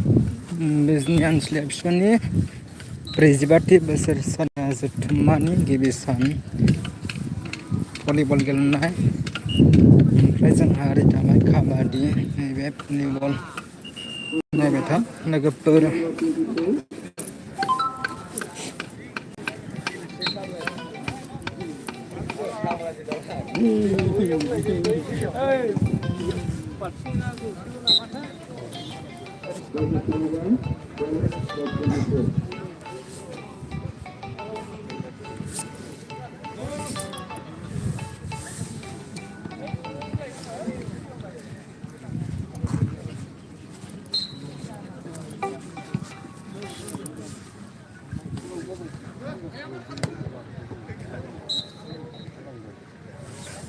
बिजनि आनसलिक एबसुनि 45थि बोसोर साना जोबथुमानि गिबि सान भलिबल गेलेनाय ओमफ्राय जोंहा ओरै थाबाय काबादि नैबे भलिबल नायबाय था लोगोफोर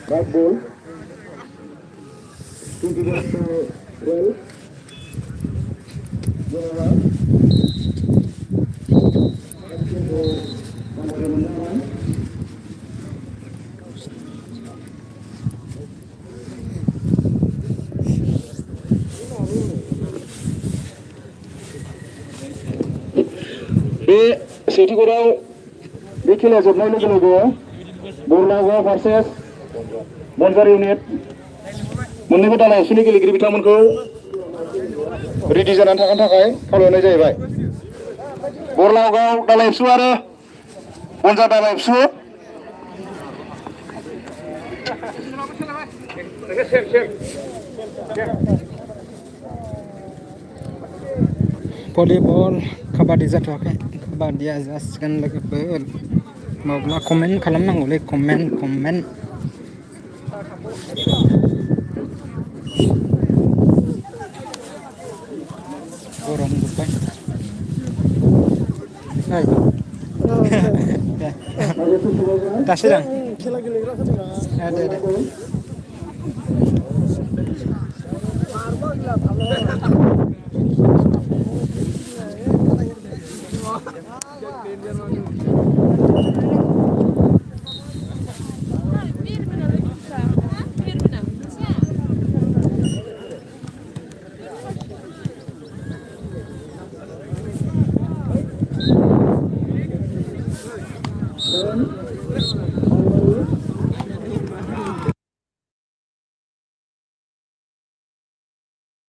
Back ball. 21 to 12. बे सेथि गराव बे खेलाया जोबनाय लोगो लोगो बरलागाव भार्सेस बनजार इउनिट मोन्नैबो दालाय एबसुनि गेलेगिरि बिथांमोनखौ रेडि जानानै थानो थाखाय खावलायनाय जाहैबाय। बरलागाव दालाय एबसु आरो बनजार दालाय एबसु भलिबल काबादि जाथ'वाखै काबादिया जासिगोन लोगोफोर माब्ला कमेन्ट खालामनांगौलै कमेन्ट गरम जोब्बाय दासो दां खेला गेलेग्राफोरना दे